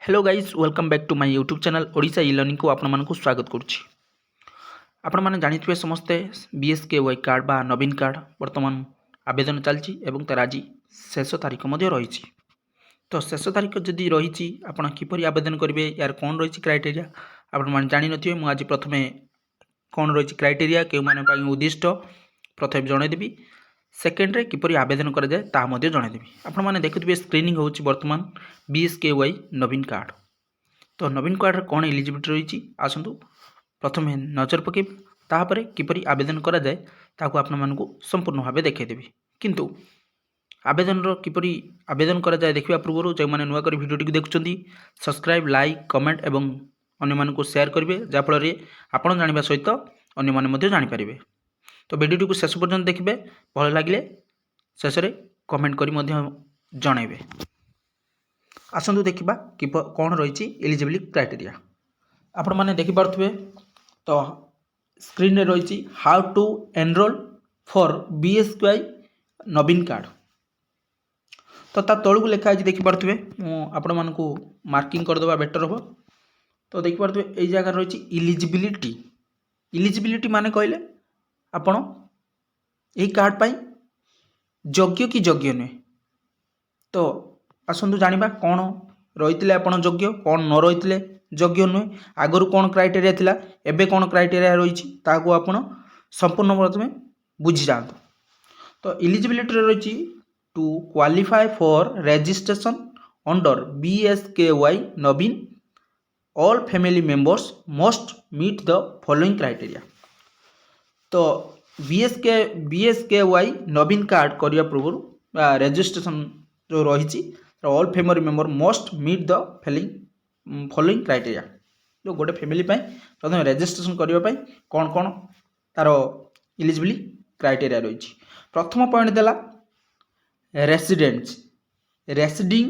Hello guys welcome back to my YouTube channel Odisha e learning को आपको स्वागत करुच्ची। आपण मैंने जानी समस्ते बीएसकेवाई कार्ड बा नवीन कार्ड वर्तमान आवेदन चलती तार आज शेष तारीख रही। तो शेष तारीख जदि रही आप किपर आवेदन करेंगे यार कौन रही क्राइटेरिया आपने जानी थे। मुझे प्रथम कौन रही क्राइटेरिया क्यों मैंने उद्दिष्ट प्रथम जनईदेवी सेकेंड्रे किपर आवेदन कराए ताकि जनईदेवी। आपण मैंने देखुए स्क्रीनिंग होची वर्तमान बीएसकेवाई नवीन कार्ड। तो नवीन कार्ड कौन एलिजिबिलिटी रही आसतु प्रथम नजर पकड़ तापर किपर आवेदन कराए ताकू आपण संपूर्ण भाव देखईदेवी। किंतु आवेदन किपर आवेदन कराए देखा पूर्व जो मैंने नुआ भिडियो देखुं सब्सक्राइब लाइक कमेंट और अन्य को शेयर करेंगे जहाँफल आपड़ जाना सहित अन्य जानीपर। तो भिडियो को शेष पर्यंत देखिए भल लगे शेष कमेंट कर जनइबे। आसतु देखा कि कौन रही एलिजिबिलिटी क्राइटेरिया आपण मैंने देखिपे। तो स्क्रीन रे रही how to enrol for BSKY नवीन कार्ड। तो ता तलू लिखाई देखिपे आपण मानक मार्किंग करदे बेटर हम। तो देखिपे ये जगह रही इलिजिबिलिटी। इलिजिबिलिटी माने कहले आपण यही कार्ड पाई योग्य कि योग्य नुहे। तो आसतु जाना कौन रही आप योग्य कौन न रही योग्य नुहे आगु कौन क्राइटेरिया थिला एबे कौन क्राइटेरिया रही आप संपूर्ण प्रथम बुझी जातु। तो इलिजिबिलिटी रही to qualify for registration under BSKY नवीन all family members must meet the following criteria. तो बीएसकेवाई नवीन कार्ड करने पूर्व रजिस्ट्रेशन जो रही all family member must meet the following criteria. जो गोटे फैमिली प्रथम रजिस्ट्रेशन करने कौन कौन तार इलिजिबिलिटी क्राइटेरिया रही। प्रथम पॉइंट देला रेसिडिंग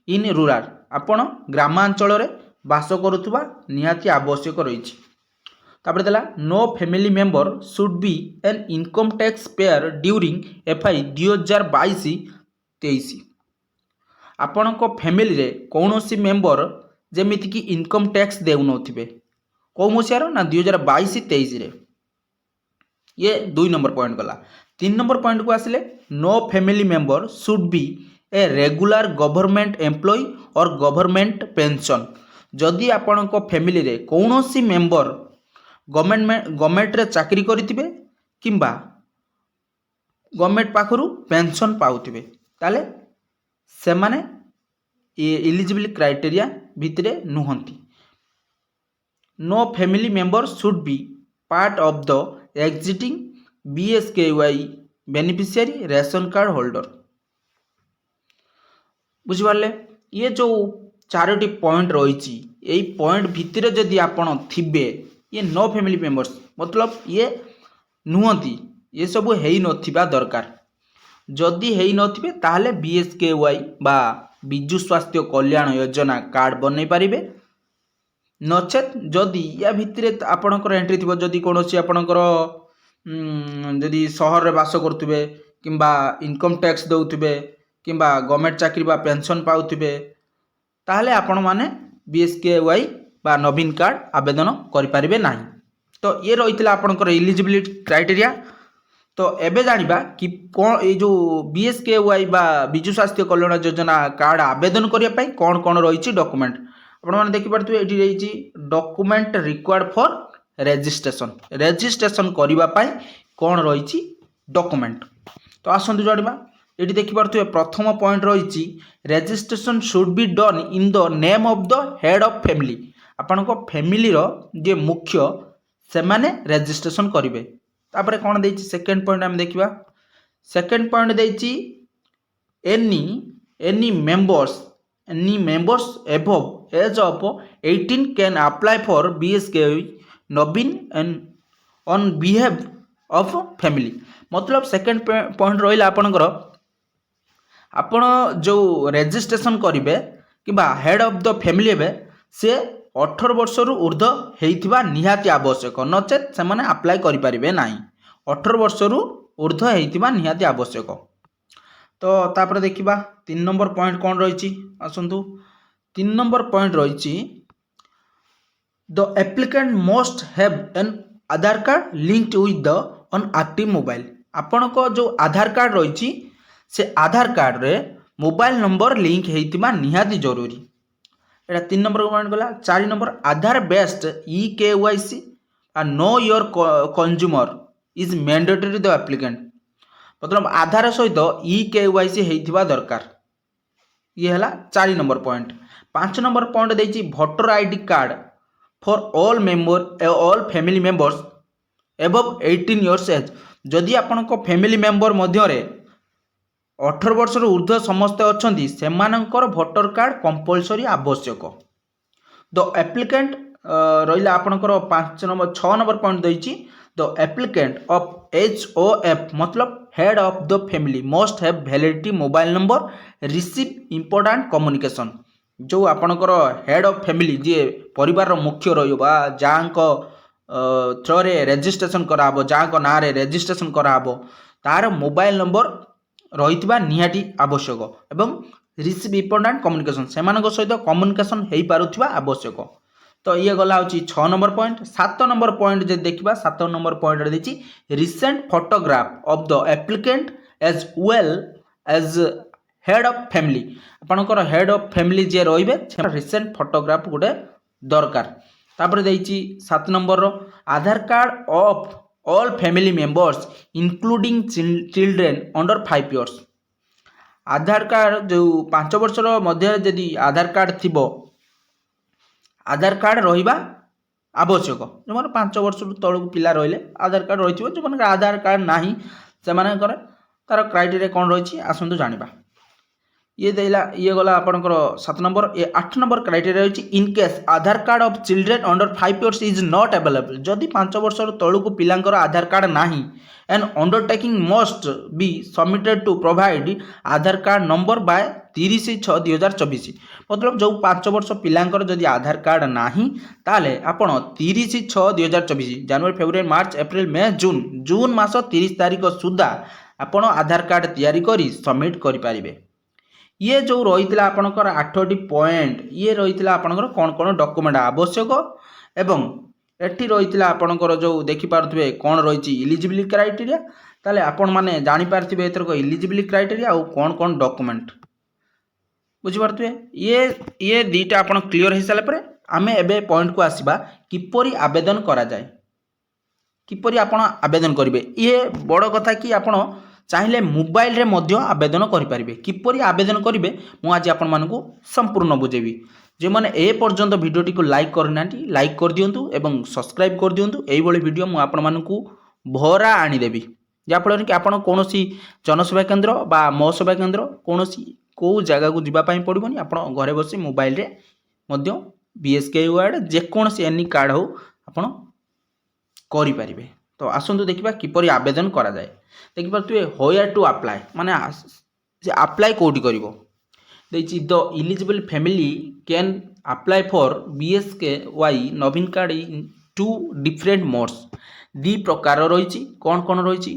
इन रूराल आपण ग्रामांचल बास करुवा निहाती आवश्यक रही। तापर देला no family member should be an income tax payer during FY 2022-23। आपण फैमिली रे कौन सी मेंबर जेमिति कि इनकम टैक्स देउन कौ मसीहार ना 2022-23। ये 2 नंबर पॉइंट गला। 3 नंबर पॉइंट को आसिले no family member should be a regular government employ और गवर्नमेंट पेंशन। जदि आपण फैमिली रे कौन सी मेंबर गवर्नमेंट रे चाकरी करिथिबे किंबा गवर्नमेंट पाखरु पेंशन पाउथिबे ताले से माने एलिजिबल क्राइटेरिया भितरे नुहंती। No family member should be part of the existing BSKY beneficiary ration card holder. बुझिपारे ये जो 4टी पॉइंट रही यही पॉइंट भितरे जदि आपण थिबे ये नो फैमिली मेंबर्स मतलब ये नुहंती ये सब हेई नथिबा दरकार। जदि हेई नथिबे ताहले बीएसकेवाई बा विजु स्वास्थ्य कल्याण योजना कार्ड बनै पारिबे। नचेत जदि या भितरे आपणकर एंट्री थिबो जदि कोनोसी आपणकर जदि शहर रे बास करथुबे किंबा इनकम टैक्स दउथुबे किंबा गवर्नमेंट चाकरी बा पेंशन पाउथुबे ताहले आपण माने बीएसकेवाई बा नवीन कार्ड आवेदन करें ना। तो ये रही आपंकर एलिजिबिलिटी क्राइटेरिया। तो एबे जानिबा कि कौन ये जो बीएसकेवाई बा विजु स्वास्थ्य कल्याण योजना कार्ड आवेदन करने कौन कौन रही डॉक्यूमेंट आपने देखिपे। ये रही डॉक्यूमेंट रिक्वायर्ड फॉर रजिस्ट्रेशन करने कौन रही डॉक्यूमेंट। तो आसतु जानिबा ये देखिपे प्रथम पॉइंट रही registration should be done in the name of the head of family. आपण फैमिली रो जे मुख्य से माने रजिस्ट्रेशन करेंगे। तापर कौन देछि सेकंड पॉइंट आम देखिबा। सेकंड पॉइंट देछि any members above age of 18 can apply for BSKY Navin and on behalf of family. मतलब सेकंड पॉइंट रहिला आपनकर आपण जो रजिस्ट्रेशन करेंगे कि हेड ऑफ द फैमिली हे से 18 वर्ष रु ऊर्ध्व होइथिबा निहाती आवश्यक नचेत से माने अप्लाई करि परिबे नाही। 18 वर्ष रु ऊर्ध्व होइथिबा निहाती आवश्यक। तो तापर देखिबा 3 नंबर पॉइंट कौन रही आसतु। 3 नंबर पॉइंट रही the applicant must have an Aadhaar card linked with the on active mobile. आपण को जो आधार कार्ड रही से आधार कार्ड रे मोबाइल नंबर लिंक होइतिबा निहाती जरूरी। एटा 3 नंबर पॉइंट गला। 4 number Aadhaar based EKYC and know your consumer is mandatory the applicant। मतलब आधार सहित EKYC होइतिबा दरकार। ये हला 4 नंबर पॉइंट। 5 नंबर पॉइंट देछि voter ID card for all family members above 18 years age. जदि आपण को फैमिली मेंबर मध्य रे 18 वर्ष ऊर्ध्व समस्त अच्छी से भोटर कार्ड कंपलसरी आवश्यक। द एप्लिकेंट रहा आपंकर 6 नंबर पॉइंट देछि द एप्लिकेंट ऑफ HOF मतलब head of the family must have validity mobile number receive important communication. जो आपंकर हेड ऑफ फैमिली जी परिवार मुख्य रहा जहाँ थ्रो रेजिस्ट्रेशन कराब जहाँ ना रेजिस्ट्रेशन कराब तार मोबाइल नंबर रही निहाटी आवश्यक एवं रिसीव इंपोर्टेंट कम्युनिकेशन से सहित कम्युनिकेशन हो पारुथिबा आवश्यक। तो ये गला हूँ 6 नंबर पॉइंट। 7 नंबर पॉइंट जे देखा 7 नंबर पॉइंट देछि recent photograph of the applicant as well as head of family. आपनकर हेड ऑफ फैमिली जे रहिबे रिसेंट फोटोग्राफ गोटे दरकार। तापर देछि 7 नंबर रो Aadhaar card of all family members including children under 5 years. Aadhaar card जो 5 वर्ष मध्य यदि आधार कार्ड थिबो आधार कार्ड रहिबा आवश्यक। जो 5 वर्ष तलक पिला रहिले आधार कार्ड रही जो आधार कार्ड नाही से तार क्राइटेरिया कौन रही आसतु जानिबा। ये देला ये गला आपनकर 7 नंबर। ये 8 नंबर क्राइटेरिया रही in case Aadhaar card of children under 5 years is not available. जदि 5 वर्ष तलक पिलांकर आधार कार्ड नाही and undertaking must be submitted to provide Aadhaar card number by 30/6/2024। मतलब जो 5 वर्ष पिलांकर जदि आधार कार्ड नाही ताले आपण 30/6/2024 जनवरी फेब्रुआरी मार्च एप्रिल मे जून मास 30 तारिख सुधा आपण आधार कार्ड तैयारी करी सबमिट करि पारिबे। ये जो रही आपणकर 8टी पॉइंट ये रही आपणकर कौन कौन डॉक्यूमेंट आवश्यक एवं एठी रही आपणकर जो देखिपे कौन रही इलिजिबिलिटी क्राइटेरिया ताले आपण माने जानि पारथिबे एथरक इलिजिबिलिटी क्राइटेरिया और कौन कौन डॉक्यूमेंट बुझिपारथिबे। ये दीटा आपण क्लियर हो सारा पर आमे एबे पॉइंट को आसीबा किपरि आवेदन करा जाए किपरि आपण आवेदन करिवे। ये बड़ कथा कि आपण चाहिए मोबाइल रे मध्य आवेदन करें किपरि आवेदन करेंगे मुझे आज आपण मानकु संपूर्ण बुझेबी। जो मैंने ए पर्यंत भिडियोटी को लाइक करना लाइक कर दिंतु एवं सब्सक्राइब कर दिंतु। यही भिडियो मुझे आपण मानकु भरा आनीदेवी जहाँफल कि आपड़ कौन जनसेवा केन्द्र बा मो सेवा केन्द्र कौन कौ जगह को जावाई पड़ोनी आप घरे बस मोबाइल रे मध्य BSKY जेकोसी एनी कार्ड हो आपण करें। तो आसतु देखा किपरि आवेदन करा जाए। देखिपे होयर टू अप्लाई माने अप्लाई कौटी कर the eligible family can apply for BSKY Naveen card in 2 different modes. 2 प्रकार रही कौन कौन रही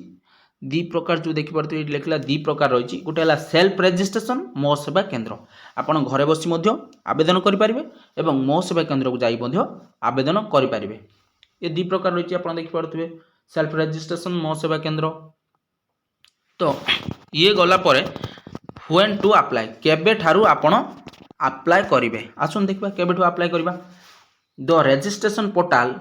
2 प्रकार जो देखिपे लिखला 2 प्रकार रही गोटे है सेल्फ रजिस्ट्रेशन मो सेवा केन्द्र आपड़ घरे बसी आवेदन करेंगे एवं मो सेवा केन्द्र को जाई आवेदन करेंगे। ये 2 प्रकार रही आप देखिपे सेल्फ रजिस्ट्रेशन मो सेवा केन्द्र। तो ये गला परे व्हेन टू अप्लाई केबे ठारू आपण अप्लाई करेंगे आसन देखा केबे अप्लाई करवा। द रजिस्ट्रेशन पोर्टाल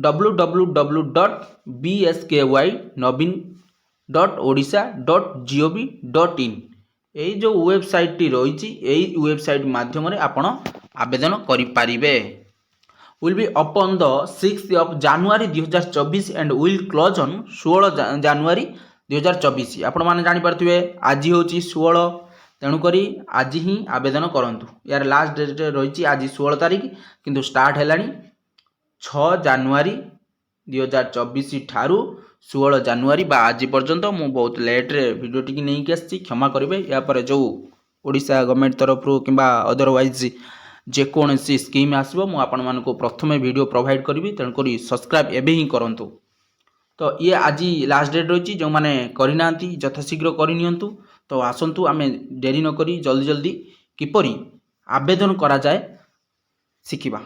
www.bsky.nobin.odisha.gov.in यही जो वेबसाइट टी रही यही वेबसाइट माध्यम आपण आवेदन करें। Will be open the 6th of January 2024 and will close on 16 January 2024। आपण माने जानि पारथिबे आज होची 16 तेणुकरी आज ही आवेदन करंतु। यार लास्ट डेट रही आज 16 तारीख किंतु स्टार्ट हेलानी 6 January 2024 ठारू 16 January बा आज पर्यंत मु बहुत लेट रे वीडियो टिकी नहीं के आसी क्षमा करेंगे। या पर जो ओडिशा गवर्नमेंट तरफ किंबा अदरवाइज जेकोसी स्कीम आसो मुझे आपण मानक प्रथम वीडियो प्रोवाइड करी तेणुक सब्सक्राइब एवं ही करूँ। तो ये आज लास्ट डेट रही जो मैंने करना यथाशीघ्र करनी। ତ ଆସନ୍ତୁ ଆମେ ଡେରି ନକରି ଜଲ୍ଦି ଜଲ୍ଦି କିପରି ଆବେଦନ କରାଯାଏ ଶିଖିବା।